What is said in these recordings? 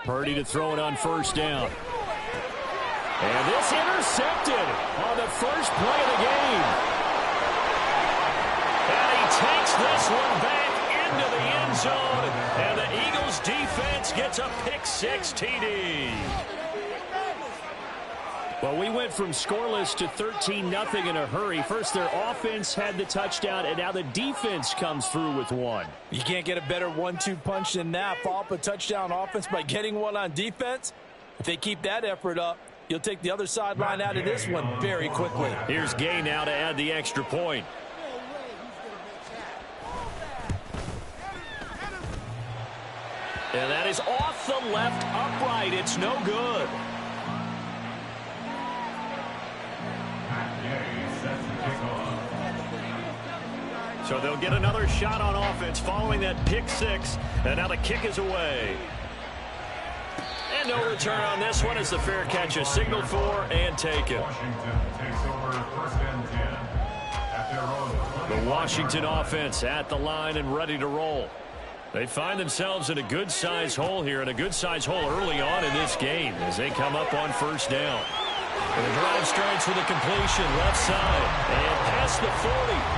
Purdy to throw it on first down. And this intercepted on the first play of the game. And he takes this one back into the end zone. And the Eagles defense gets a pick-6 TD. Well, we went from scoreless to 13-0 in a hurry. First, their offense had the touchdown, and now the defense comes through with one. You can't get a better 1-2 punch than that. Follow up a touchdown offense by getting one on defense. If they keep that effort up, you'll take the other sideline out of this one very quickly. Here's Gay now to add the extra point. And that is off the left upright. It's no good. So they'll get another shot on offense following that pick-6. And now the kick is away. And no return on this one as the fair catch is signaled for and taken. The Washington offense at the line and ready to roll. They find themselves in a good-sized hole here, and a good-sized hole early on in this game as they come up on first down. And the drive starts with a completion left side and past the 40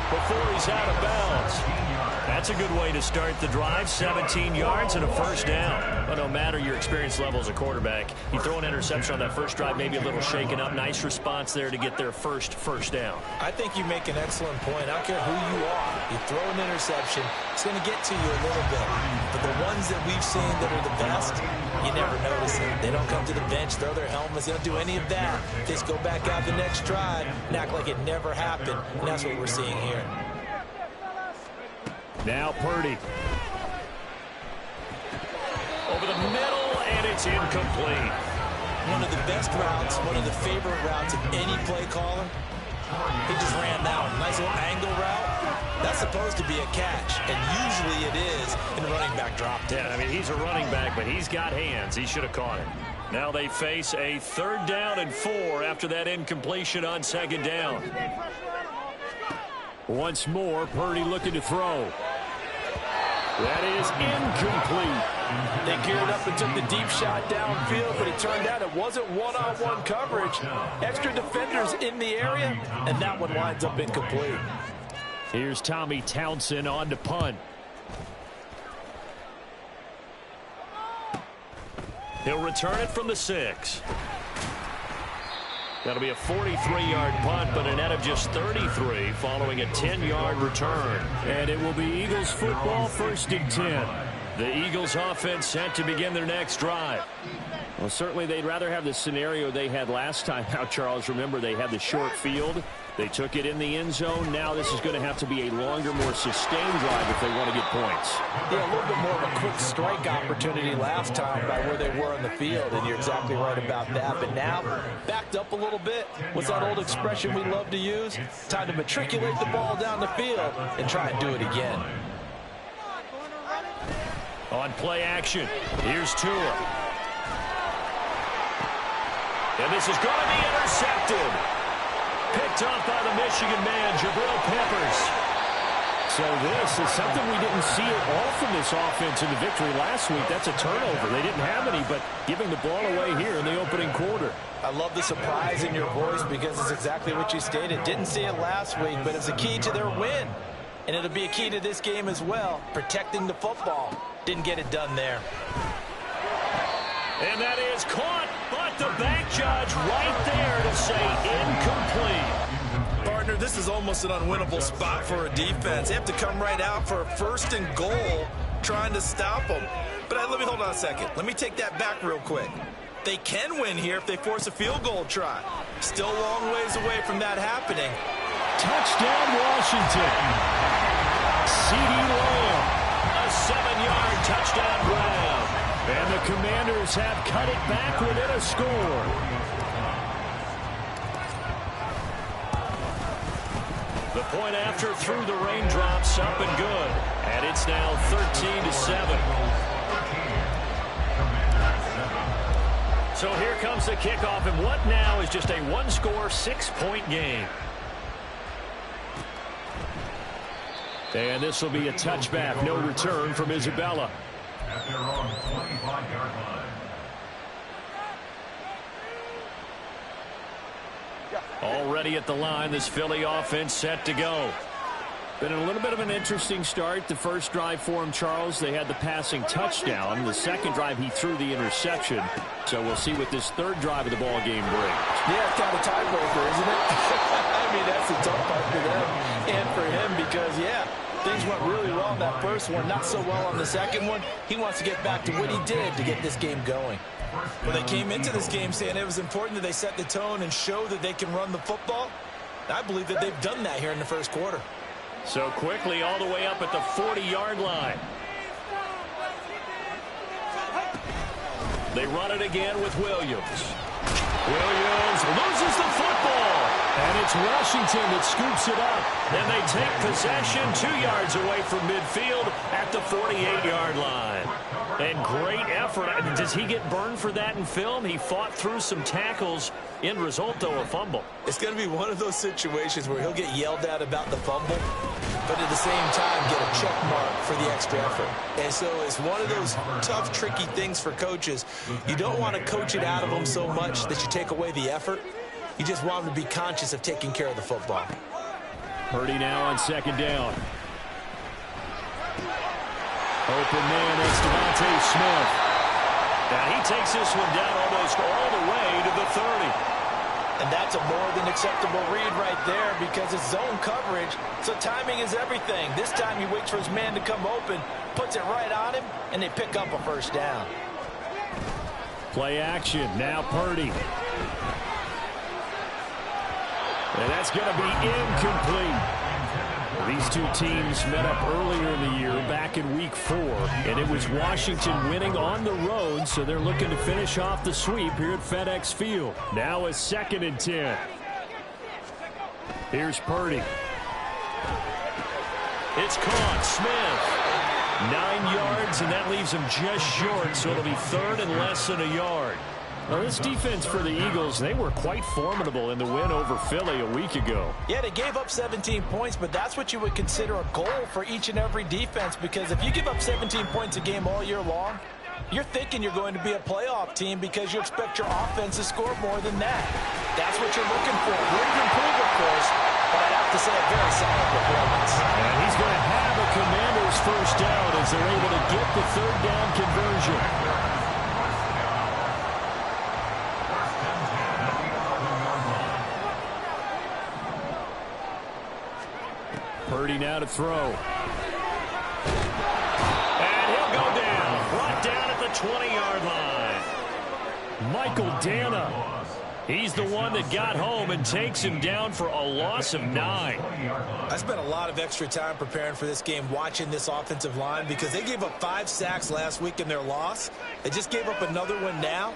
before he's out of bounds. That's a good way to start the drive. 17 yards and a first down. But no matter your experience level as a quarterback, you throw an interception on that first drive, maybe a little shaken up. Nice response there to get their first down. I think you make an excellent point. I don't care who you are. You throw an interception, it's going to get to you a little bit. But the ones that we've seen that are the best, you never notice it. They don't come to the bench, throw their helmets. They don't do any of that. They just go back out the next drive and act like it never happened. And that's what we're seeing here. Now Purdy. Over the middle, and it's incomplete. One of the best routes, one of the favorite routes of any play caller. He just ran that one. Nice little angle route. That's supposed to be a catch, and usually it is in a running back drop. Yeah, I mean, he's a running back, but he's got hands. He should have caught it. Now they face a 3rd down and 4 after that incompletion on 2nd down. Once more, Purdy looking to throw. That is incomplete. They geared up and took the deep shot downfield, but it turned out it wasn't one-on-one coverage. Extra defenders in the area, and that one winds up incomplete. Here's Tommy Townsend on to punt. He'll return it from the 6. That'll be a 43-yard punt, but a net of just 33 following a 10-yard return. And it will be Eagles football, 1st and 10. The Eagles offense set to begin their next drive. Well, certainly they'd rather have the scenario they had last time out, Charles. Remember, they had the short field. They took it in the end zone. Now this is going to have to be a longer, more sustained drive if they want to get points. Yeah, a little bit more of a quick strike opportunity last time by where they were on the field, and you're exactly right about that. But now, backed up a little bit. What's that old expression we love to use? Time to matriculate the ball down the field and try and do it again. On play action, here's Tua. And this is going to be intercepted. Picked off by the Michigan man, Jabril Peppers. So this is something we didn't see at all from this offense in the victory last week. That's a turnover. They didn't have any, but giving the ball away here in the opening quarter. I love the surprise in your voice because it's exactly what you stated. Didn't see it last week, but it's a key to their win. And it'll be a key to this game as well, protecting the football. Didn't get it done there. And that is caught, but the bank judge right there to say incomplete. Partner, this is almost an unwinnable spot for a defense. They have to come right out for a 1st and goal trying to stop them. But let me hold on a second. Let me take that back real quick. They can win here if they force a field goal try. Still a long ways away from that happening. Touchdown, Washington. CeeDee Lamb, a 7-yard touchdown grab. And the Commanders have cut it back within a score. The point after through the raindrops, up and good. And it's now 13-7. So here comes the kickoff, and what now is just a one-score, 6-point game. And this will be a touchback, no return from Isabella. At their own 25-yard line. Already at the line, this Philly offense set to go. Been a little bit of an interesting start. The first drive for him, Charles, they had the passing touchdown. The second drive, he threw the interception. So we'll see what this third drive of the ball game brings. Yeah, it's kind of a tiebreaker, isn't it? I mean, that's the tough part for them and for him because, yeah, things went really well in that first one, not so well on the second one. He wants to get back to what he did to get this game going. Well, they came into this game saying it was important that they set the tone and show that they can run the football. I believe that they've done that here in the first quarter. So quickly all the way up at the 40-yard line. They run it again with Williams. Williams loses the football. And it's Washington that scoops it up. Then they take possession 2 yards away from midfield at the 48-yard line. And great effort. Does he get burned for that in film? He fought through some tackles. End result, though, a fumble. It's going to be one of those situations where he'll get yelled at about the fumble, but at the same time get a check mark for the extra effort. And so it's one of those tough, tricky things for coaches. You don't want to coach it out of them so much that you take away the effort. You just want them to be conscious of taking care of the football. Purdy now on second down. Open man, it's Devontae Smith. Now he takes this one down almost all the way to the 30. And that's a more than acceptable read right there because it's zone coverage, so timing is everything. This time he waits for his man to come open, puts it right on him, and they pick up a first down. Play action, now Purdy. And that's going to be incomplete. These two teams met up earlier in the year, back in week 4, and it was Washington winning on the road, so they're looking to finish off the sweep here at FedEx Field. Now a 2nd and 10. Here's Purdy. It's caught. Smith. 9 yards, and that leaves him just short, so it'll be 3rd and less than a yard. Now, this defense for the Eagles, they were quite formidable in the win over Philly a week ago. Yeah, they gave up 17 points, but that's what you would consider a goal for each and every defense, because if you give up 17 points a game all year long, you're thinking you're going to be a playoff team because you expect your offense to score more than that. That's what you're looking for. Room to improve, of course, but I'd have to say a very solid performance. And he's going to have a Commanders first down as they're able to get the 3rd down conversion. Purdy now to throw. And he'll go down. Brought down at the 20-yard line. Michael Dana. He's the one that got home and takes him down for a loss of 9. I spent a lot of extra time preparing for this game, watching this offensive line, because they gave up 5 sacks last week in their loss. They just gave up another one now.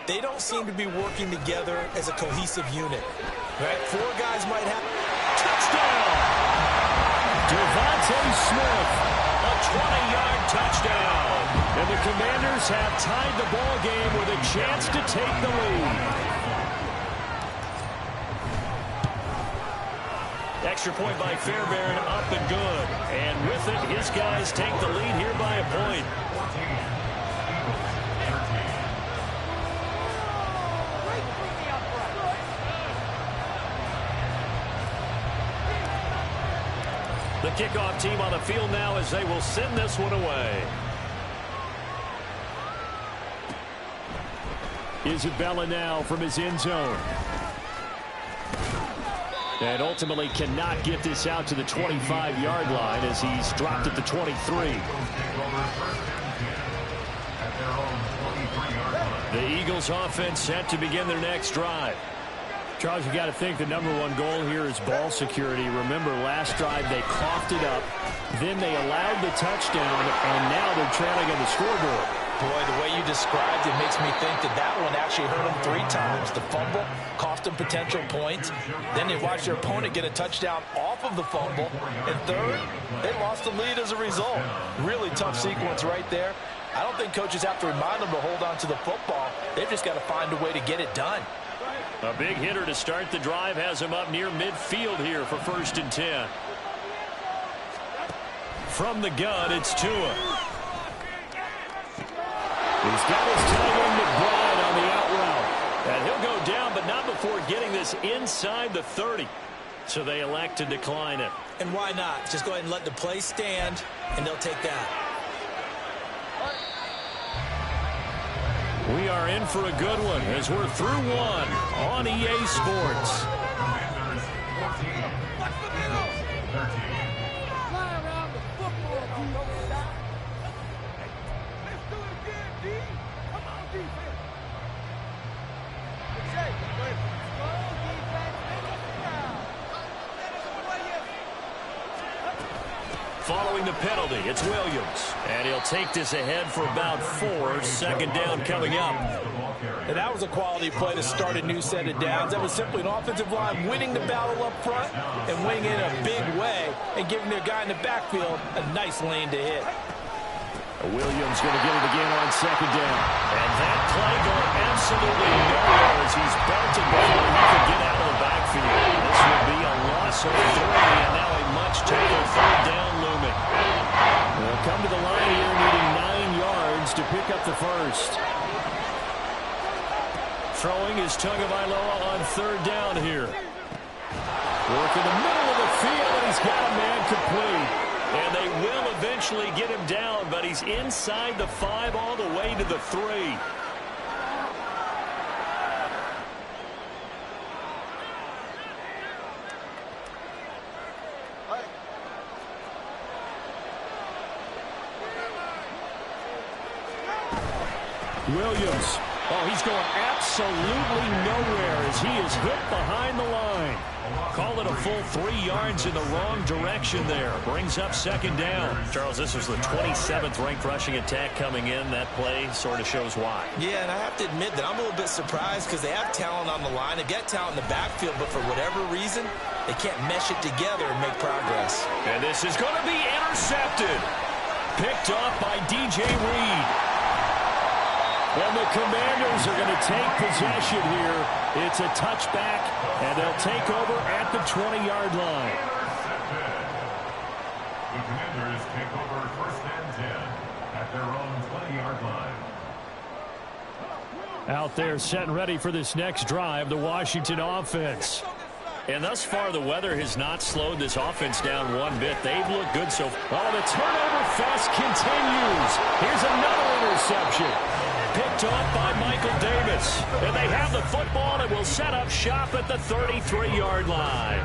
They don't seem to be working together as a cohesive unit. Right? 4 guys might have... Touchdown! Devontae Smith, a 20-yard touchdown. And the Commanders have tied the ball game with a chance to take the lead. Extra point by Fairbairn, up and good. And with it, his guys take the lead here by a point. The kickoff team on the field now as they will send this one away. Isabella now from his end zone. And ultimately cannot get this out to the 25-yard line as he's dropped at the 23. The Eagles offense set to begin their next drive. Charles, you got to think the #1 goal here is ball security. Remember, last drive they coughed it up, then they allowed the touchdown, and now they're trailing on the scoreboard. Boy, the way you described it makes me think that that one actually hurt them 3 times. The fumble cost them potential points. Then they watched their opponent get a touchdown off of the fumble. And third, they lost the lead as a result. Really tough sequence right there. I don't think coaches have to remind them to hold on to the football. They've just got to find a way to get it done. A big hitter to start the drive has him up near midfield here for 1st and 10. From the gun, it's Tua. He's got his tight end McBride on the out route. And he'll go down, but not before getting this inside the 30. So they elect to decline it. And why not? Just go ahead and let the play stand, and they'll take that. We are in for a good one as we're through one on EA Sports. Following the penalty, it's Williams. And he'll take this ahead for about 4. 2nd down coming up. And that was a quality play to start a new set of downs. That was simply an offensive line winning the battle up front and winning it in a big way and giving their guy in the backfield a nice lane to hit. Williams going to get it again on 2nd down. And that play going absolutely nowhere as he's belted before he could get out of the backfield. This would be a loss of 3 and now a much tighter 3rd down looming. They'll come to the line here needing 9 yards to pick up the first. Throwing is Tagovailoa on 3rd down here. Work in the middle of the field, and he's got a man complete. And they will eventually get him down, but he's inside the 5 all the way to the 3. Williams. Oh, he's going absolutely nowhere as he is hit behind the line. Call it a full 3 yards in the wrong direction there. Brings up 2nd down. Charles, this was the 27th ranked rushing attack coming in. That play sort of shows why. Yeah, and I have to admit that I'm a little bit surprised because they have talent on the line. They get talent in the backfield, but for whatever reason, they can't mesh it together and make progress. And this is going to be intercepted. Picked off by DJ Reed. And the Commanders are going to take possession here. It's a touchback, and they'll take over at the 20-yard line. The Commanders take over 1st and 10 at their own 20-yard line. Out there set and ready for this next drive, the Washington offense. And thus far, the weather has not slowed this offense down one bit. They've looked good so far. Oh, the turnover fest continues. Here's another interception. Picked off by Michael Davis. And they have the football and will set up shop at the 33-yard line.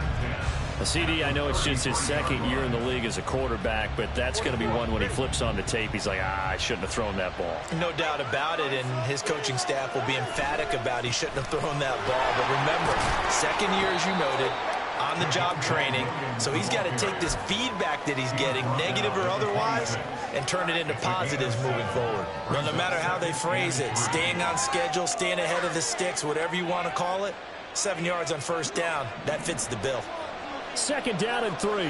CD, I know it's just his 2nd year in the league as a quarterback, but that's going to be one when he flips on the tape. He's like, I shouldn't have thrown that ball. No doubt about it, and his coaching staff will be emphatic about he shouldn't have thrown that ball. But remember, 2nd year, as you noted, on-the-job training, so he's got to take this feedback that he's getting, negative or otherwise, and turn it into positives moving forward. Well, no matter how they phrase it, staying on schedule, staying ahead of the sticks, whatever you want to call it, 7 yards on 1st down, that fits the bill. 2nd down and 3.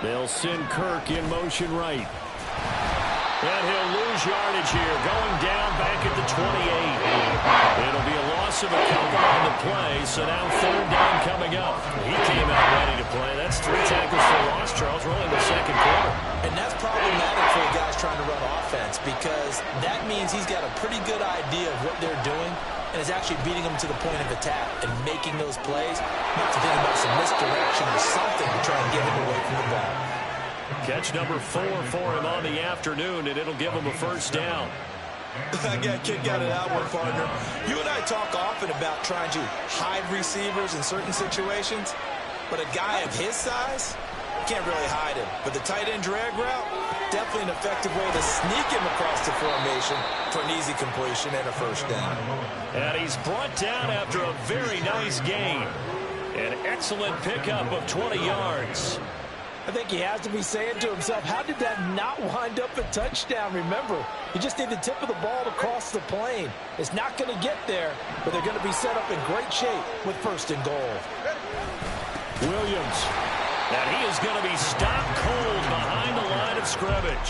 They'll send Kirk in motion right. And he'll lose yardage here, going down back at the 28. It'll be a loss of a couple on the play, so now 3rd down coming up. He came out ready to play. That's 3 tackles for loss, Charles, rolling in the 2nd quarter. And that's problematic for the guys trying to run offense because that means he's got a pretty good idea of what they're doing and is actually beating them to the point of attack and making those plays, not to think about some misdirection or something to try and get him away from the ball. Catch number 4 for him on the afternoon, and it'll give him a 1st down. I got a kick out of that one, partner. You and I talk often about trying to hide receivers in certain situations, but a guy of his size can't really hide him. But the tight end drag route, definitely an effective way to sneak him across the formation for an easy completion and a 1st down. And he's brought down after a very nice gain. An excellent pickup of 20 yards. I think he has to be saying to himself, how did that not wind up a touchdown? Remember, you just need the tip of the ball to cross the plane. It's not going to get there, but they're going to be set up in great shape with 1st and goal. Williams. And he is going to be stopped cold behind the line of scrimmage.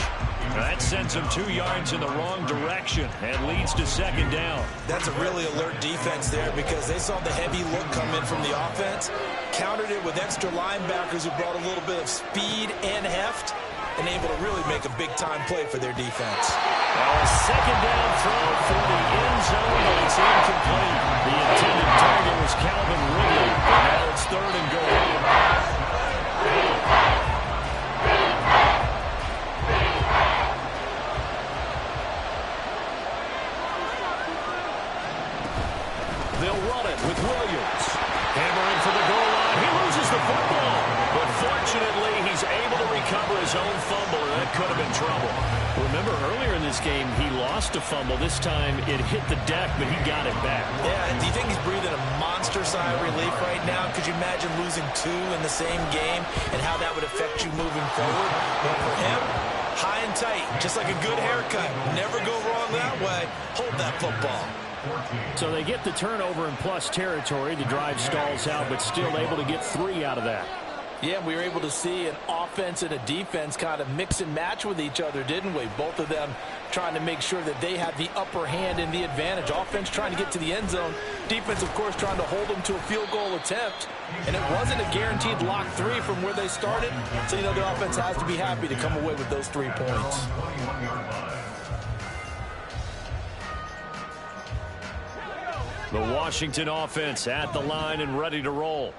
That sends him 2 yards in the wrong direction and leads to second down. That's a really alert defense there because they saw the heavy look come in from the offense, countered it with extra linebackers who brought a little bit of speed and heft, and able to really make a big-time play for their defense. A second down throw for the end zone, but it's incomplete. The intended target was Calvin Ridley. Now it's 3rd and goal. They'll run it with Williams. Hammering for the goal line. He loses the football. But fortunately, he's able to recover his own fumble, and that could have been trouble. Remember, earlier in this game, he lost a fumble. This time, it hit the deck, but he got it back. Yeah, do you think he's breathing a monster sigh of relief right now? Could you imagine losing 2 in the same game and how that would affect you moving forward? But for him, high and tight, just like a good haircut. Never go wrong that way. Hold that football. So they get the turnover in plus territory. The drive stalls out, but still able to get 3 out of that. Yeah, we were able to see an offense and a defense kind of mix and match with each other, didn't we? Both of them trying to make sure that they had the upper hand and the advantage. Offense trying to get to the end zone. Defense, of course, trying to hold them to a field goal attempt. And it wasn't a guaranteed lock 3 from where they started. So, you know, the offense has to be happy to come away with those 3 points. The Washington offense at the line and ready to roll.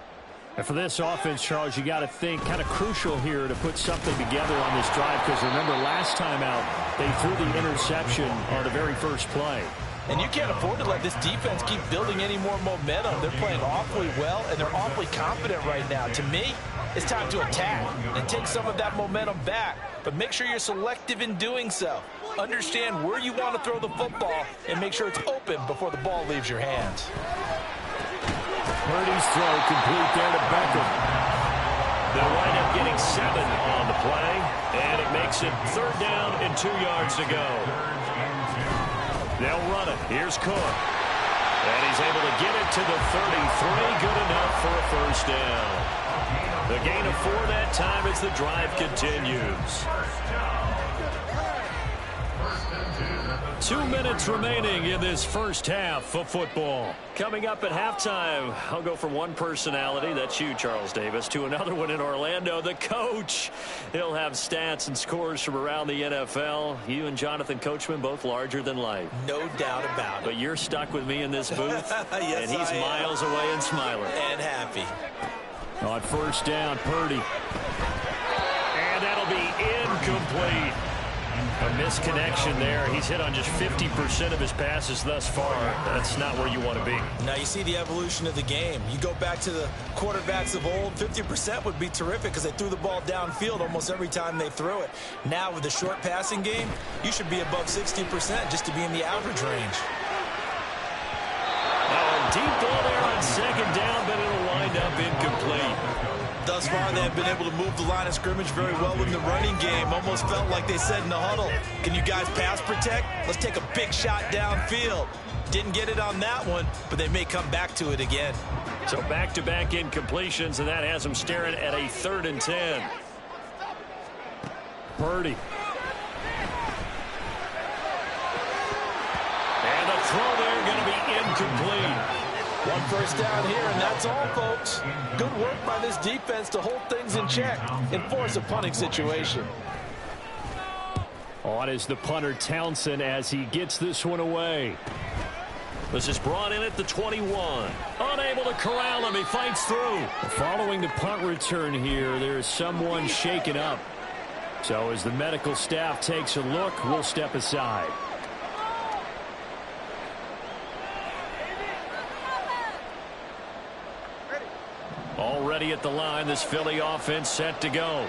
And for this offense, Charles, you got to think kind of crucial here to put something together on this drive because remember last time out they threw the interception on the very first play. And you can't afford to let this defense keep building any more momentum. They're playing awfully well, and they're awfully confident right now. To me, it's time to attack and take some of that momentum back. But make sure you're selective in doing so. Understand where you want to throw the football and make sure it's open before the ball leaves your hands. Purdy's throw complete there to Beckham. They'll wind up getting 7 on the play, and it makes it 3rd down and 2 yards to go. They'll run it. Here's Cook. And he's able to get it to the 33. Good enough for a 1st down. The gain of 4 that time as the drive continues. 2 minutes remaining in this first half of football. Coming up at halftime, I'll go from one personality, that's you, Charles Davis, to another one in Orlando, the coach. He'll have stats and scores from around the NFL. You and Jonathan Coachman, both larger than life. No doubt about it. But you're stuck with me in this booth, yes, and he's miles away and smiling. And happy. On 1st down, Purdy. And that'll be incomplete. A misconnection there. He's hit on just 50% of his passes thus far. That's not where you want to be. Now you see the evolution of the game. You go back to the quarterbacks of old, 50% would be terrific because they threw the ball downfield almost every time they threw it. Now with the short passing game, you should be above 60% just to be in the average range. Now a deep ball there on 2nd down, but it'll wind up incomplete. Thus far, they have been able to move the line of scrimmage very well in the running game. Almost felt like they said in the huddle, can you guys pass protect? Let's take a big shot downfield. Didn't get it on that one, but they may come back to it again. So back-to-back incompletions, and that has them staring at a 3rd and 10. Purdy. And the throw there going to be incomplete. 1 first down here, and that's all, folks. Good work by this defense to hold things in check and force a punting situation. On is the punter Townsend as he gets this one away. This is brought in at the 21. Unable to corral him. He fights through. Following the punt return here, there is someone shaken up. So as the medical staff takes a look, we'll step aside. Already at the line, this Philly offense set to go.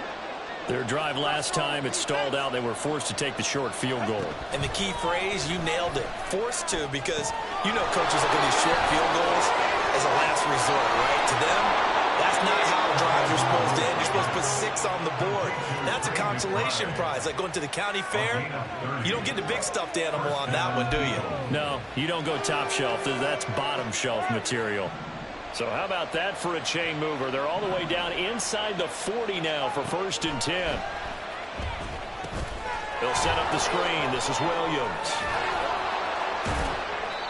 Their drive last time, it stalled out. They were forced to take the short field goal. And the key phrase, you nailed it. Forced to, because you know coaches look at these short field goals as a last resort, right? To them, that's not how drives are supposed to end. You're supposed to put 6 on the board. That's a consolation prize. Like going to the county fair, you don't get the big stuffed animal on that one, do you? No, you don't go top shelf. That's bottom shelf material. So how about that for a chain mover? They're all the way down inside the 40 now for 1st and 10. They'll set up the screen. This is Williams.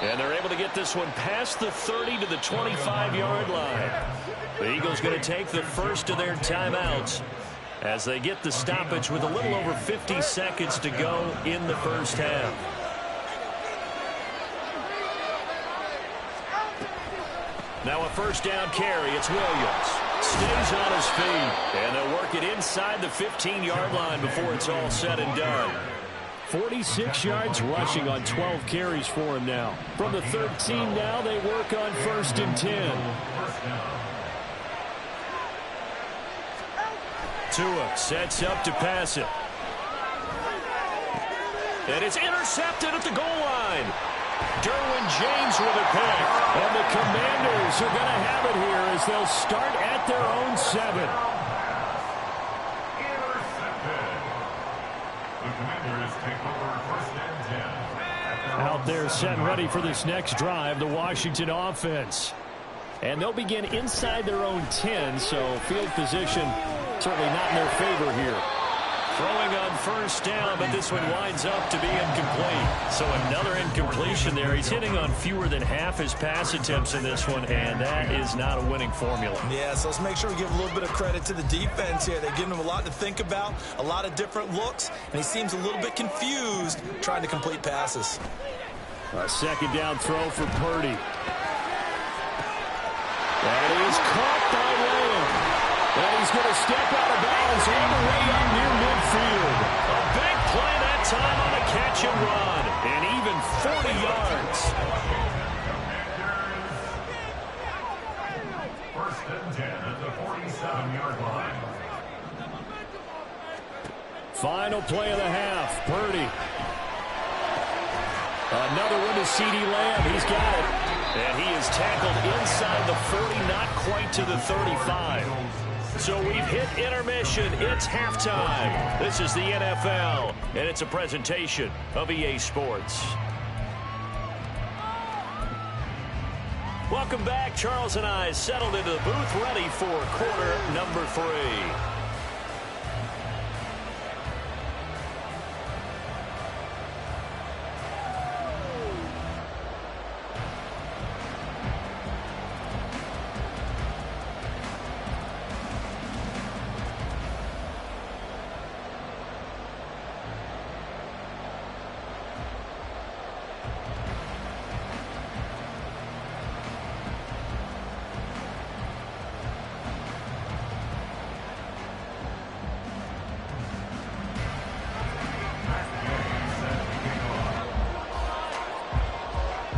And they're able to get this one past the 30 to the 25-yard line. The Eagles going to take the first of their timeouts as they get the stoppage with a little over 50 seconds to go in the first half. Now a first down carry. It's Williams. Stays on his feet. And they'll work it inside the 15-yard line before it's all said and done. 46 yards rushing on 12 carries for him now. From the 13 now, they work on 1st and 10. Tua sets up to pass it. And it's intercepted at the goal line. Derwin James with a pick. And the Commanders are going to have it here as they'll start at their own 7. Out there set and ready for this next drive, the Washington offense. And they'll begin inside their own 10, so field position certainly not in their favor here. Throwing on first down, but this one winds up to be incomplete. So another incompletion there. He's hitting on fewer than half his pass attempts in this one, and that is not a winning formula. Yeah, so let's make sure we give a little bit of credit to the defense here. They've given him a lot to think about, a lot of different looks, and he seems a little bit confused trying to complete passes. A second down throw for Purdy. That is caught by Lamb. And he's going to step out of bounds all the way up near midfield. A big play that time on a catch and run. And even 40 yards. First and 10 at the 47-yard line. Final play of the half. Purdy. Another one to CeeDee Lamb. He's got it. And he is tackled inside the 40, not quite to the 35. So we've hit intermission. It's halftime. This is the NFL, and it's a presentation of EA Sports. Welcome back. Charles and I settled into the booth, ready for quarter number 3.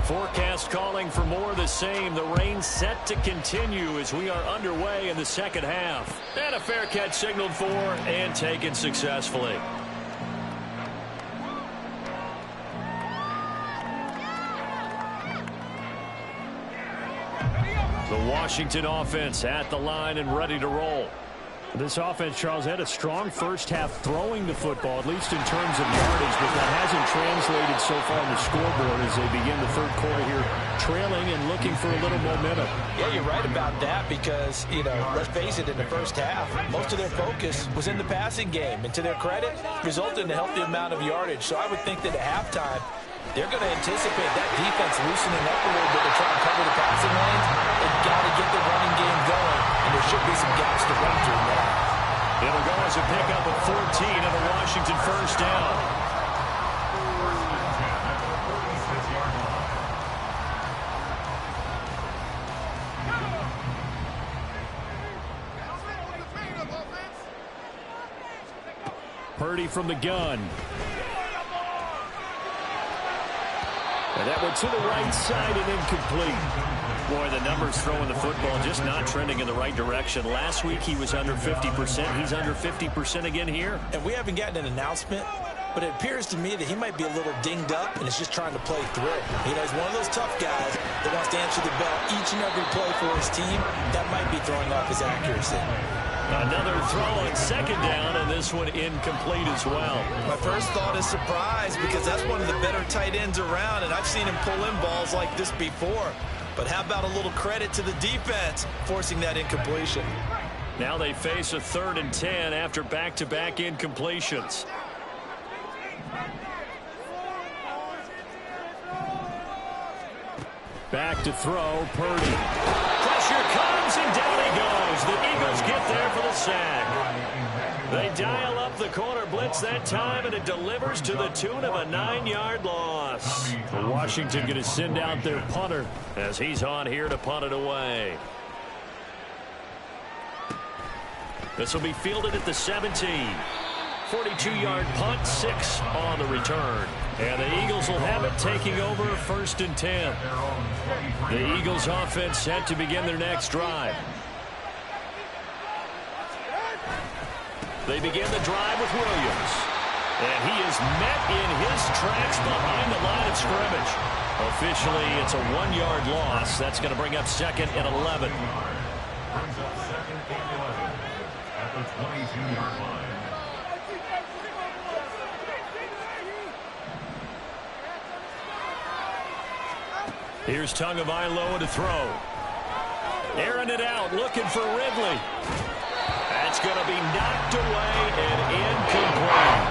Forecast calling for more of the same. The rain set to continue as we are underway in the second half. And a fair catch signaled for and taken successfully. The Washington offense at the line and ready to roll. This offense, Charles, had a strong first half throwing the football, at least in terms of yardage, but that hasn't translated so far on the scoreboard as they begin the third quarter here, trailing and looking for a little momentum. Yeah, you're right about that because, let's face it, in the first half, most of their focus was in the passing game. And to their credit, resulted in a healthy amount of yardage. So I would think that at halftime, they're going to anticipate that defense loosening up a little bit to try and cover the passing lanes. They've got to get the running game going, and there should be some gaps to run through now. It'll go as a pickup of 14 and a Washington first down. Purdy from the gun. And that one to the right side and incomplete. Boy, the numbers throwing the football just not trending in the right direction. Last week he was under 50%. He's under 50% again here. And we haven't gotten an announcement, but it appears to me that he might be a little dinged up and is just trying to play through. He's one of those tough guys that wants to answer the bell each and every play for his team. That might be throwing off his accuracy. Another throw on second down, and this one incomplete as well. My first thought is surprise because that's one of the better tight ends around, and I've seen him pull in balls like this before. But how about a little credit to the defense forcing that incompletion? Now they face a 3rd and 10 after back-to-back incompletions. Back to throw, Purdy. Pressure comes, and down he goes. The Eagles get there for the sack. They dial up the corner blitz that time, and it delivers to the tune of a 9-yard loss. Washington going to send out their punter as he's on here to punt it away. This will be fielded at the 17. 42-yard punt, 6 on the return. And the Eagles will have it, taking over 1st and 10. The Eagles offense set to begin their next drive. They begin the drive with Williams. And he is met in his tracks behind the line of scrimmage. Officially, it's a 1-yard loss. That's going to bring up 2nd and 11. Brings up 2nd and 11 at the 22-yard line. Here's Tagovailoa to throw. Airing it out, looking for Ridley. That's going to be knocked away and incomplete.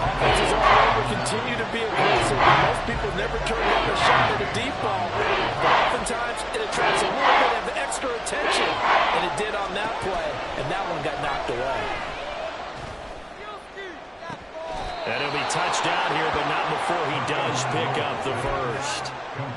Offenses all over continue to be aggressive. Most people never turn down a shot at a deep ball. But oftentimes it attracts a little bit of extra attention. And it did on that play. And that one got knocked away. And he'll be touched out here, but not before he does pick up the first.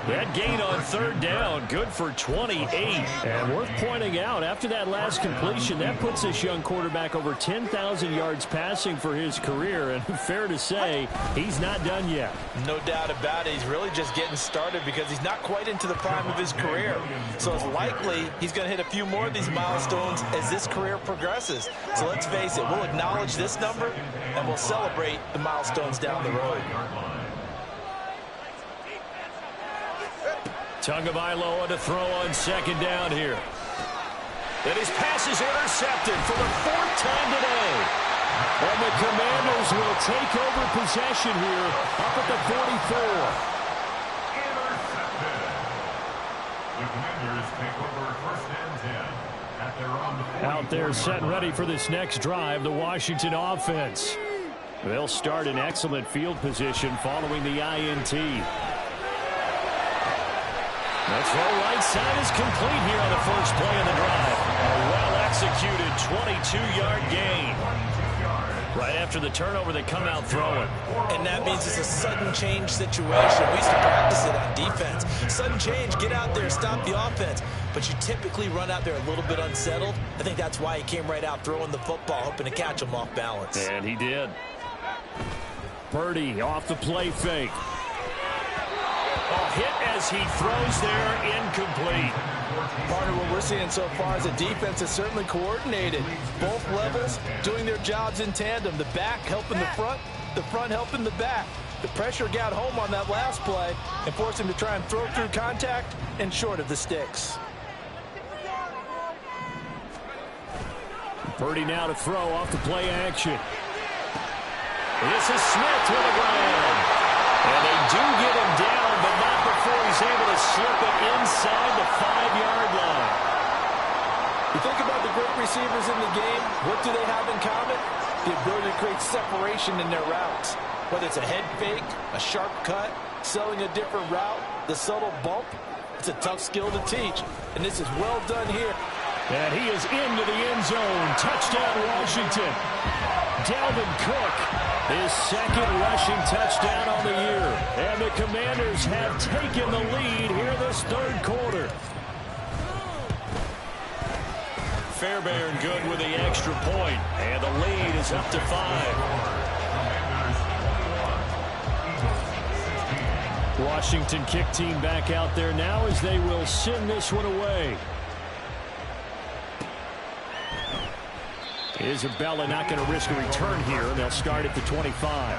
That gain on 3rd down, good for 28. And worth pointing out, after that last completion, that puts this young quarterback over 10,000 yards passing for his career. And fair to say, he's not done yet. No doubt about it. He's really just getting started because he's not quite into the prime of his career. So it's likely he's going to hit a few more of these milestones as this career progresses. So let's face it, we'll acknowledge this number and we'll celebrate the milestones down the road. Tagovailoa to throw on 2nd down here. And his pass is intercepted for the 4th time today. And the Commanders will take over possession here up at the 44. Intercepted. The Commanders take over 1st and 10 at their own 44. Out there set ready for this next drive, the Washington offense. They'll start in excellent field position following the INT. The throw right side is complete here on the first play of the drive. A well-executed 22-yard gain. Right after the turnover, they come out throwing. And that means it's a sudden change situation. We used to practice it on defense. Sudden change, get out there, stop the offense. But you typically run out there a little bit unsettled. I think that's why he came right out throwing the football, hoping to catch him off balance. And he did. Purdy off the play fake. Hit as he throws there, incomplete. Partner, what we're seeing so far is the defense is certainly coordinated. Both levels doing their jobs in tandem. The back helping the front helping the back. The pressure got home on that last play and forced him to try and throw through contact and short of the sticks. Purdy now to throw off the play action. This is Smith with a grab. And they do get him down, but not before he's able to slip it inside the 5-yard line. You think about the great receivers in the game, what do they have in common? The ability to create separation in their routes. Whether it's a head fake, a sharp cut, selling a different route, the subtle bump, it's a tough skill to teach. And this is well done here. And he is into the end zone. Touchdown, Washington. Dalvin Cook, his 2nd rushing touchdown on the year. And the Commanders have taken the lead here this 3rd quarter. Fairbairn good with the extra point, and the lead is up to 5. Washington kick team back out there now as they will send this one away. Isabella not going to risk a return here, and they'll start at the 25.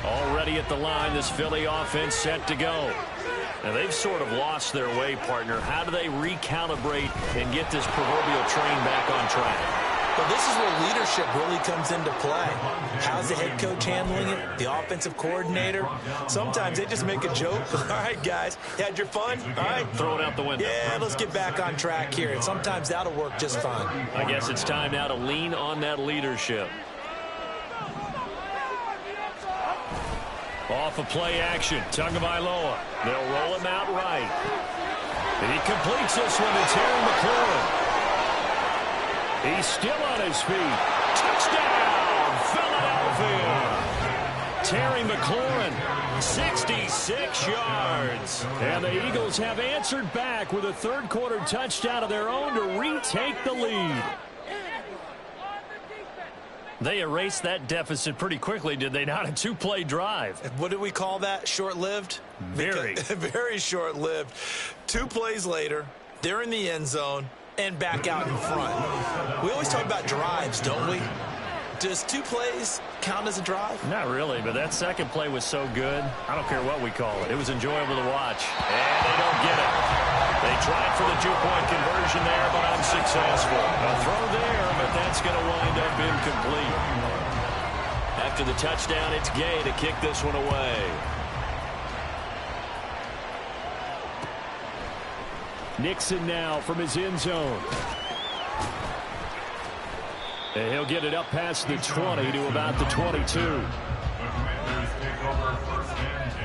Already at the line, this Philly offense set to go. Now, they've sort of lost their way, partner. How do they recalibrate and get this proverbial train back on track? Well, this is where leadership really comes into play. How's the head coach handling it? The offensive coordinator? Sometimes they just make a joke. All right, guys, you had your fun? All right. Throw it out the window. Yeah, let's get back on track here. And sometimes that'll work just fine. I guess it's time now to lean on that leadership. Off of play action, Tagovailoa. They'll roll him out right. He completes this one to Terry McLaurin. He's still on his feet. Touchdown, Philadelphia. Terry McLaurin, 66 yards. And the Eagles have answered back with a third-quarter touchdown of their own to retake the lead. They erased that deficit pretty quickly, did they not? A two-play drive. What do we call that? Short-lived? Very. Very short-lived. 2 plays later, they're in the end zone and back out in front. We always talk about drives, don't we? Does 2 plays count as a drive? Not really, but that second play was so good. I don't care what we call it. It was enjoyable to watch. And they don't get it. They tried for the 2-point conversion there, but unsuccessful. A throw there, but that's going to wind up incomplete. After the touchdown, it's Gay to kick this one away. Nixon now from his end zone. And he'll get it up past the 20 to about the 22. The Commanders take over first and 10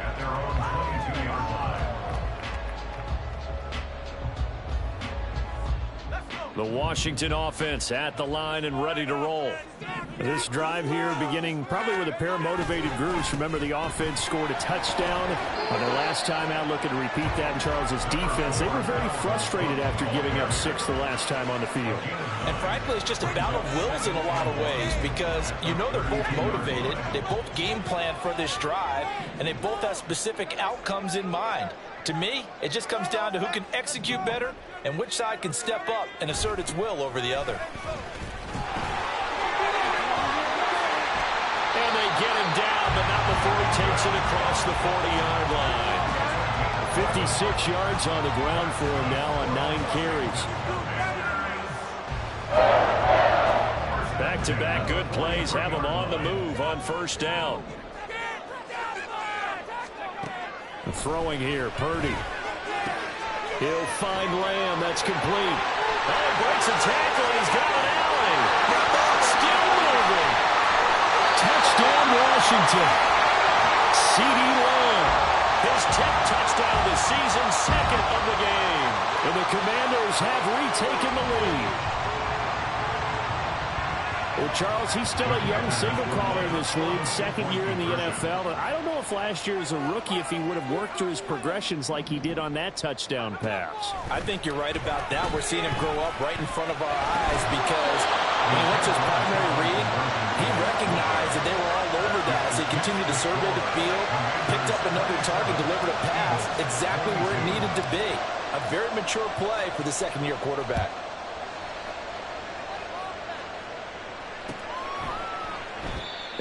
at their own 22-yard line. The Washington offense at the line and ready to roll. This drive here beginning probably with a pair of motivated groups. Remember, the offense scored a touchdown on their last time out. Looking to repeat that in Charles's defense. They were very frustrated after giving up 6 the last time on the field. And frankly, it's just a battle of wills in a lot of ways because you know they're both motivated. They both game plan for this drive, and they both have specific outcomes in mind. To me, it just comes down to who can execute better and which side can step up and assert its will over the other. And they get him down, but not before he takes it across the 40-yard line. 56 yards on the ground for him now on 9 carries. Back-to-back good plays have him on the move on first down. Throwing here, Purdy. He'll find Lamb. That's complete. Oh, breaks a tackle. He's got an alley. Still moving. Touchdown, Washington. C.D. Lamb. His 10th touchdown of the season, second of the game. And the Commanders have retaken the lead. Well, Charles, he's still a young single caller in this league, second year in the NFL. And I don't know if last year as a rookie, if he would have worked through his progressions like he did on that touchdown pass. I think you're right about that. We're seeing him grow up right in front of our eyes because when he went to his primary read, he recognized that they were all over that as he continued to survey the field, picked up another target, delivered a pass exactly where it needed to be. A very mature play for the second-year quarterback.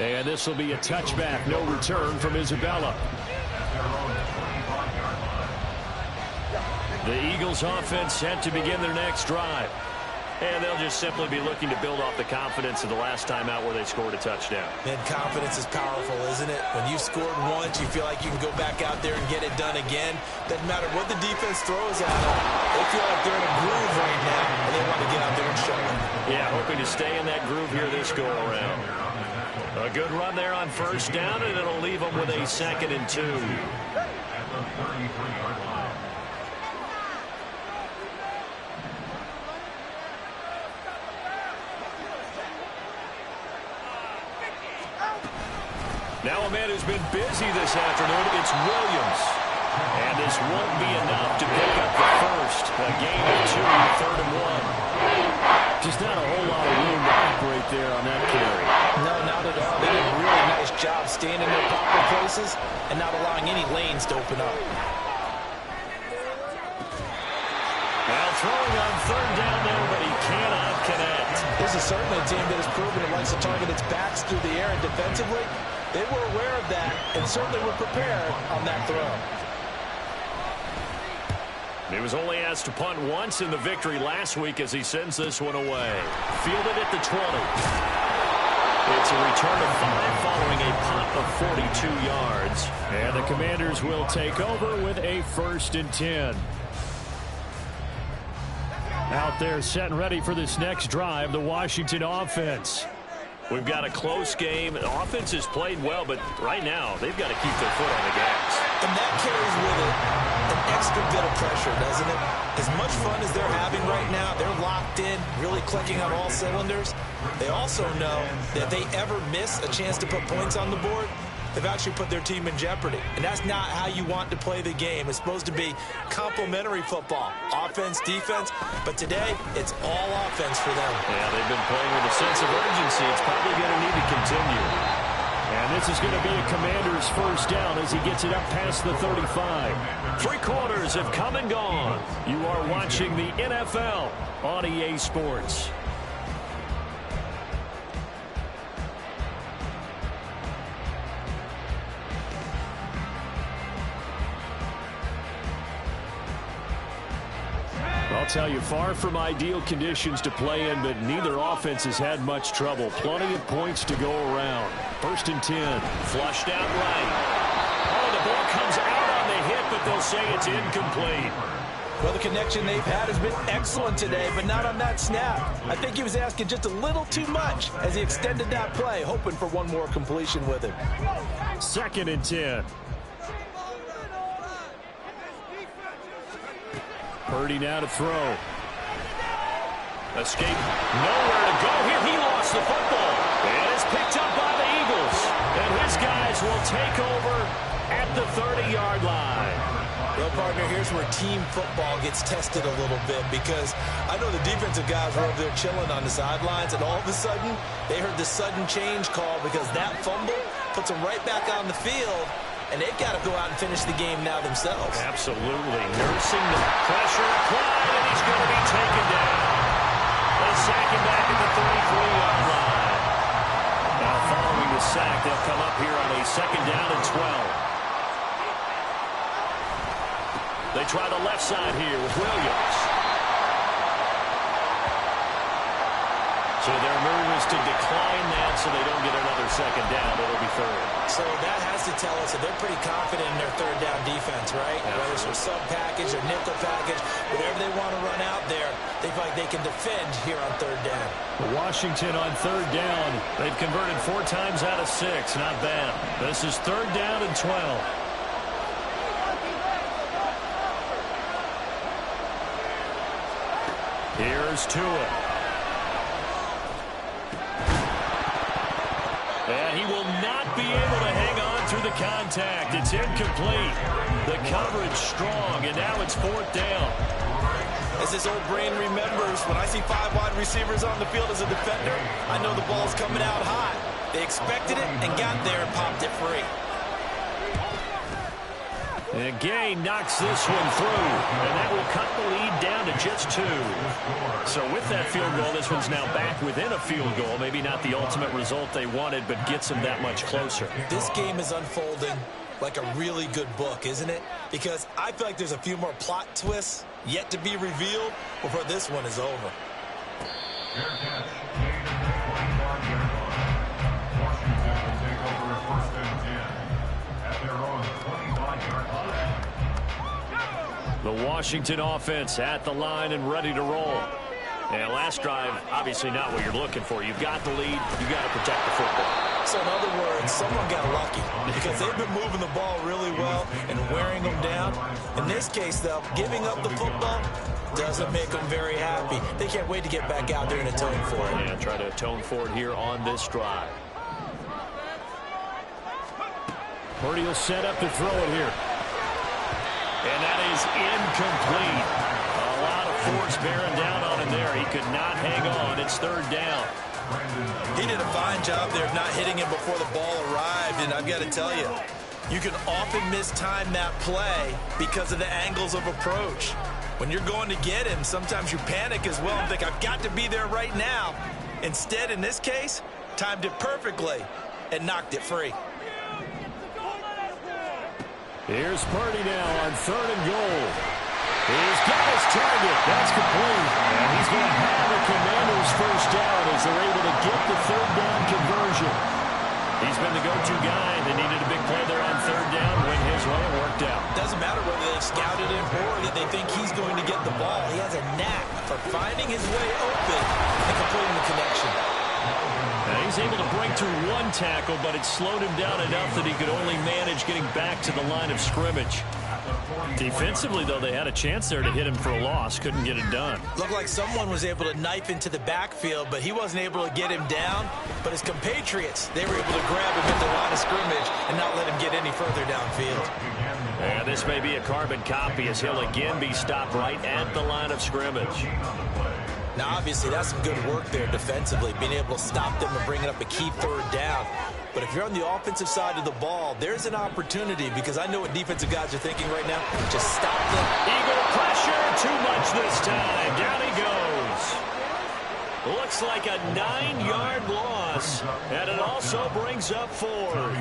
And this will be a touchback. No return from Isabella. The Eagles offense set to begin their next drive. And they'll just simply be looking to build off the confidence of the last time out where they scored a touchdown. And confidence is powerful, isn't it? When you've scored once, you feel like you can go back out there and get it done again. Doesn't matter what the defense throws at them. They feel like they're in a groove right now, and they want to get out there and show it. Yeah, hoping to stay in that groove here this go-around. A good run there on first down, and it'll leave them with a 2nd and 2. At the 33-yard line. Now a man who's been busy this afternoon, it's Williams. And this won't be enough to pick up the first. A gain of 2, 3rd and 1. Just not a whole lot of room to operate there on that carry. No, not at all. They did a really nice job staying in their proper places and not allowing any lanes to open up. Now throwing on 3rd down there, but he cannot connect. This is certainly a team that has proven it likes to target its backs through the air, and defensively, they were aware of that and certainly were prepared on that throw. He was only asked to punt once in the victory last week as he sends this one away. Fielded at the 20. It's a return of 5 following a punt of 42 yards. And the Commanders will take over with a 1st and 10. Out there set and ready for this next drive, the Washington offense. We've got a close game. The offense has played well, but right now they've got to keep their foot on the gas. And that carries with it an extra bit of pressure, doesn't it? As much fun as they're having right now, they're locked in, really clicking on all cylinders. They also know that if they ever miss a chance to put points on the board, they've actually put their team in jeopardy. And that's not how you want to play the game. It's supposed to be complementary football, offense, defense. But today, it's all offense for them. Yeah, they've been playing with a sense of urgency. It's probably going to need to continue. And this is going to be a Commander's first down as he gets it up past the 35. 3 quarters have come and gone. You are watching the NFL on EA Sports. I'll tell you, far from ideal conditions to play in, but neither offense has had much trouble. Plenty of points to go around. 1st and 10. Flushed out right. Oh, the ball comes out on the hit, but they'll say it's incomplete. Well, the connection they've had has been excellent today, but not on that snap. I think he was asking just a little too much as he extended that play, hoping for one more completion with it. 2nd and 10. Purdy now to throw. Escape. Nowhere to go here. He lost the football. And it's picked up by the Eagles. And his guys will take over at the 30-yard line. Well, partner, here's where team football gets tested a little bit, because I know the defensive guys were over there chilling on the sidelines, and all of a sudden, they heard the sudden change call because that fumble puts them right back on the field, and they've got to go out and finish the game now themselves. Absolutely. Nursing the pressure applied, and he's going to be taken down. They sack him back at the 33-yard line. Now, following the sack, they'll come up here on a 2nd down and 12. They try the left side here with Williams. So their move is to decline that so they don't get another 2nd down. It'll be 3rd. So that has to tell us that they're pretty confident in their 3rd down defense, right? Absolutely. Whether it's a sub package or nickel package, whatever they want to run out there, they feel like they can defend here on 3rd down. Washington on 3rd down. They've converted 4 times out of 6. Not bad. This is 3rd down and 12. Here's Tua. And he will not be able to hang on through the contact. It's incomplete. The coverage strong, and now it's 4th down. As this old brain remembers, when I see 5 wide receivers on the field as a defender, I know the ball's coming out high. They expected it and got there and popped it free. And Gay knocks this one through, and that will cut the lead down to just 2. So with that field goal, this one's now back within a field goal. Maybe not the ultimate result they wanted, but gets them that much closer. This game is unfolding like a really good book, isn't it? Because I feel like there's a few more plot twists yet to be revealed before this one is over. Fair catch. Gain of 25-yard line. Washington will take over 1st and 10 at their own 25-yard line. The Washington offense at the line and ready to roll. And last drive, obviously not what you're looking for. You've got the lead. You've got to protect the football. So in other words, someone got lucky because they've been moving the ball really well and wearing them down. In this case, though, giving up the football doesn't make them very happy. They can't wait to get back out there and atone for it. Yeah, try to atone for it here on this drive. Purdy will set up to throw it here. And that is incomplete. A lot of force bearing down on him there. He could not hang on. It's 3rd down. He did a fine job there of not hitting him before the ball arrived, and I've got to tell you, you can often mistime that play because of the angles of approach. When you're going to get him, sometimes you panic as well and think, I've got to be there right now. Instead, in this case, timed it perfectly and knocked it free. Here's Purdy now on 3rd and goal. He's got his target. That's complete. And he's going to have the Commanders' first down as they're able to get the 3rd down conversion. He's been the go-to guy. They needed a big play there on 3rd down. Win his way, it worked out. Doesn't matter whether they scouted him or that they think he's going to get the ball. He has a knack for finding his way open and completing the connection. And He's able to break through one tackle, but it slowed him down enough that he could only manage getting back to the line of scrimmage. Defensively, though, they had a chance there to hit him for a loss. Couldn't get it done. Looked like someone was able to knife into the backfield, but he wasn't able to get him down. But his compatriots, they were able to grab him at the line of scrimmage and not let him get any further downfield. And this may be a carbon copy as he'll again be stopped right at the line of scrimmage. Now, obviously, that's some good work there defensively, being able to stop them and bringing up a key third down. But if you're on the offensive side of the ball, there's an opportunity, because I know what defensive guys are thinking right now. Just stop them. Eagle pressure, too much this time. Down he goes. Looks like a 9-yard loss, and it also brings up 4th.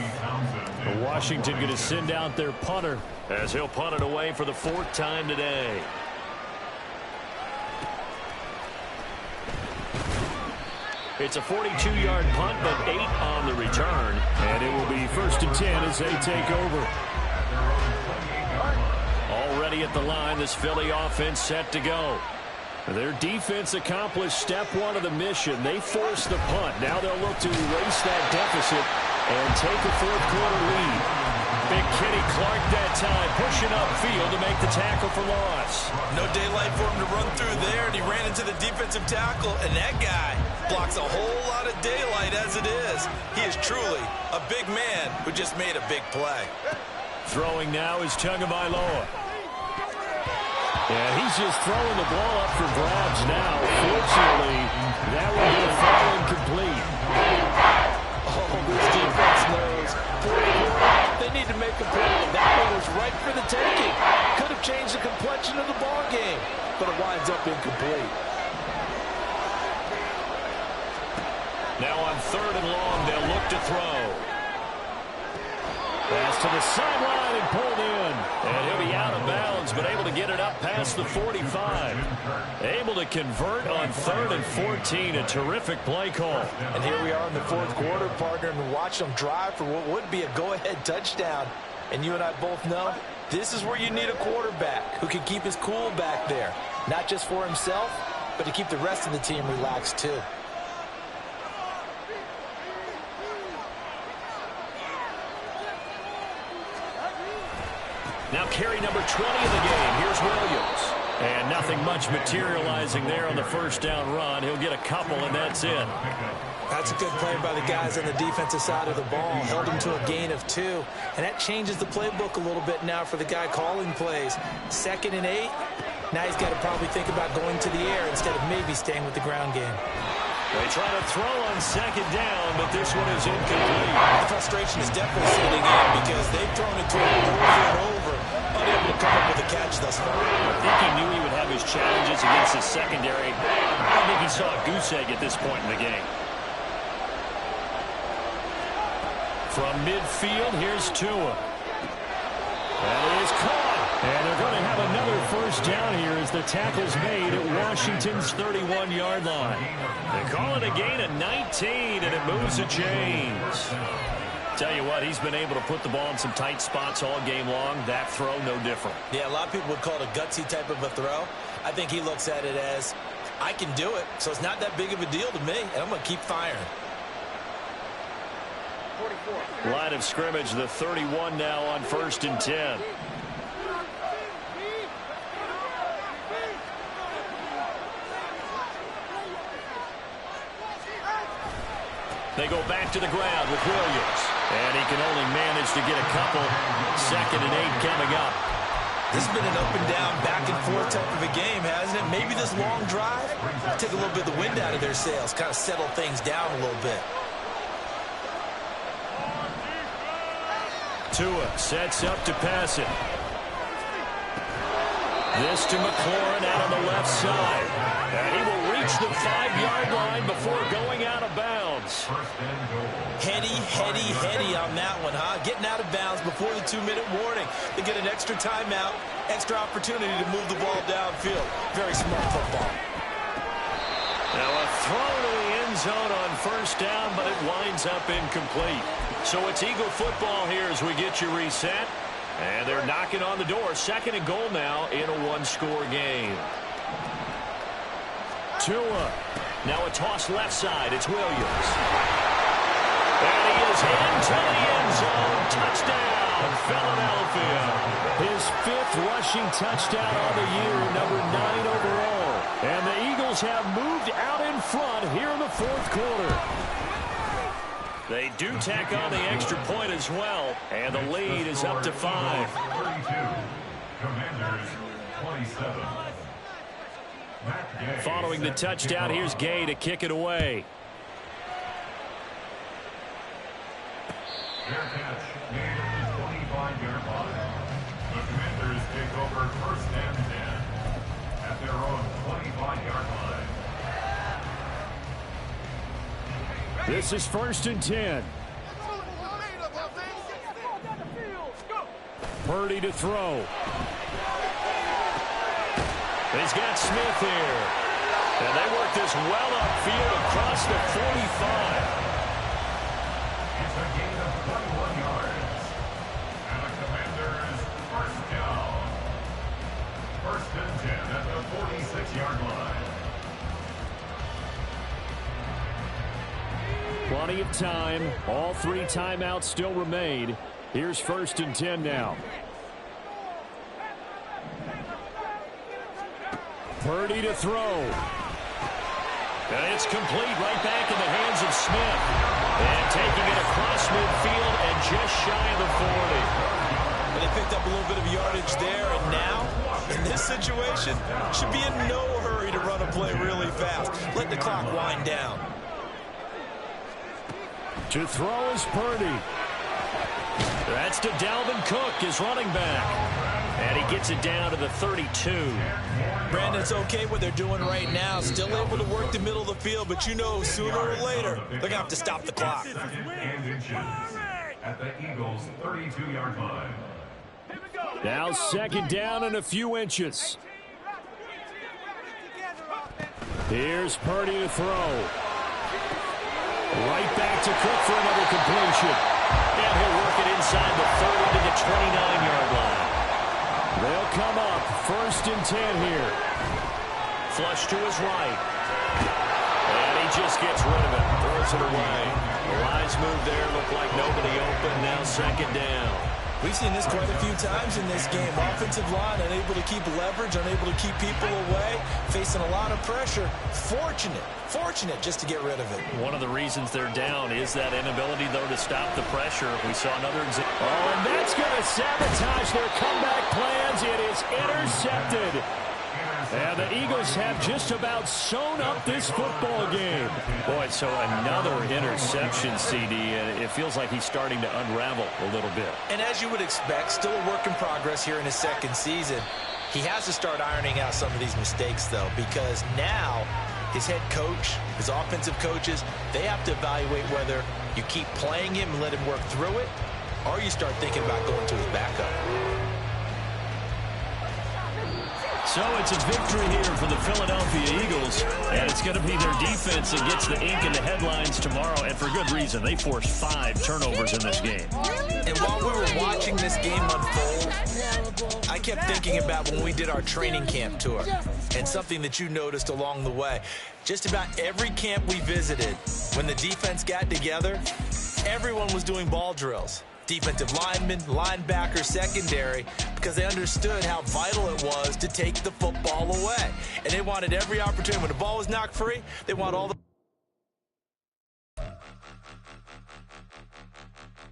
Washington going to send out their punter as he'll punt it away for the 4th time today. It's a 42-yard punt, but 8 on the return. And it will be 1st and 10 as they take over. Already at the line, this Philly offense set to go. Their defense accomplished step 1 of the mission. They forced the punt. Now they'll look to erase that deficit and take a 4th quarter lead. Big Kenny Clark that time, pushing upfield to make the tackle for loss. No daylight for him to run through there, and he ran into the defensive tackle, and that guy blocks a whole lot of daylight as it is. He is truly a big man who just made a big play. Throwing now is Tagovailoa. Yeah, he's just throwing the ball up for grabs now. Fortunately, that will be a fall incomplete. Oh, this defense knows. They need to make a play. That one was right for the taking. Could have changed the complexion of the ball game, but it winds up incomplete. Now on 3rd and long, they'll look to throw. Pass to the sideline and pulled in. And he'll be out of bounds, but able to get it up past the 45. Able to convert on 3rd and 14. A terrific play call. And here we are in the 4th quarter, partner, and watch them drive for what would be a go-ahead touchdown. And you and I both know this is where you need a quarterback who can keep his cool back there. Not just for himself, but to keep the rest of the team relaxed too. Now carry number 20 of the game. Here's Williams. And nothing much materializing there on the 1st down run. He'll get a couple, and that's it. That's a good play by the guys on the defensive side of the ball. Held him to a gain of 2. And that changes the playbook a little bit now for the guy calling plays. 2nd and 8. Now he's got to probably think about going to the air instead of maybe staying with the ground game. They try to throw on 2nd down, but this one is incomplete. The frustration is definitely setting in because they've thrown it to him over and over, unable to come up with a catch thus far. I think he knew he would have his challenges against his secondary. I think he saw a goose egg at this point in the game. From midfield, here's Tua. That is caught. And they're going to have another 1st down here as the tackle's made at Washington's 31-yard line. They call it a gain of 19, and it moves the chains. Tell you what, he's been able to put the ball in some tight spots all game long. That throw, no different. Yeah, a lot of people would call it a gutsy type of a throw. I think he looks at it as, I can do it, so it's not that big of a deal to me, and I'm going to keep firing. Line of scrimmage, the 31 now on 1st and 10. They go back to the ground with Williams. And he can only manage to get a couple. 2nd and 8 coming up. This has been an up and down, back and forth type of a game, hasn't it? Maybe this long drive take a little bit of the wind out of their sails, kind of settle things down a little bit. Tua sets up to pass it. This to McLaurin out on the left side. And he will reach the 5-yard line before going out of bounds. Heady on that one, huh? Getting out of bounds before the 2-minute warning. They get an extra timeout, extra opportunity to move the ball downfield. Very smart football. Now a throw to the end zone on 1st down, but it winds up incomplete. So it's Eagle football here as we get you reset. And they're knocking on the door. 2nd and goal now in a 1-score game. Tua. Now a toss left side. It's Williams. And he is into the end zone. Touchdown, Philadelphia. His 5th rushing touchdown on the year, number 9 overall. And the Eagles have moved out in front here in the 4th quarter. They do tack on the extra point as well, and the lead is up to 5. 32. Commanders 27. Following the touchdown, here's Gay to kick it away. Fair catch made at the 25-yard line. The Commanders take over 1st and 10 at their own 25-yard line. This is 1st and 10. Purdy to throw. He's got Smith here. And they work this well upfield across the 45. It's a gain of 21 yards. And the Commanders 1st down. 1st and 10 at the 46-yard line. Plenty of time. All 3 timeouts still remain. Here's 1st and 10 now. Purdy to throw. And it's complete right back in the hands of Smith. And taking it across midfield and just shy of the 40. But they picked up a little bit of yardage there, and now, in this situation, should be in no hurry to run a play really fast. Let the clock wind down. To throw is Purdy. That's to Dalvin Cook, his running back. And he gets it down to the 32. Brandon, it's okay what they're doing right now. Still able to work the middle of the field, but you know sooner or later they're going to have to stop the clock. And inches at the Eagles' 32-yard line. Now 2nd down and a few inches. Here's Purdy to throw. Right back to Cook for another completion. And he'll work it inside the 30 to the 29-yard line. They'll come up 1st and 10 here. Flush to his right. And he just gets rid of it. Throws it away. The lines move there. Look like nobody open. Now 2nd down. We've seen this quite a few times in this game. Offensive line unable to keep leverage, unable to keep people away, facing a lot of pressure. Fortunate just to get rid of it. One of the reasons they're down is that inability, though, to stop the pressure. We saw another example. Oh, and that's going to sabotage their comeback plans. It is intercepted. And the Eagles have just about sewn up this football game. Boy, so another interception, CD, and it feels like he's starting to unravel a little bit. And as you would expect, still a work in progress here in his 2nd season. He has to start ironing out some of these mistakes, though, because now his head coach, his offensive coaches, they have to evaluate whether you keep playing him and let him work through it, or you start thinking about going to his backup. So it's a victory here for the Philadelphia Eagles, and it's going to be their defense that gets the ink in the headlines tomorrow, and for good reason. They forced 5 turnovers in this game. And while we were watching this game unfold, I kept thinking about when we did our training camp tour, and something that you noticed along the way. Just about every camp we visited, when the defense got together, everyone was doing ball drills. Defensive linemen, linebackers, secondary, because they understood how vital it was to take the football away. And they wanted every opportunity. When the ball was knocked free, they want all the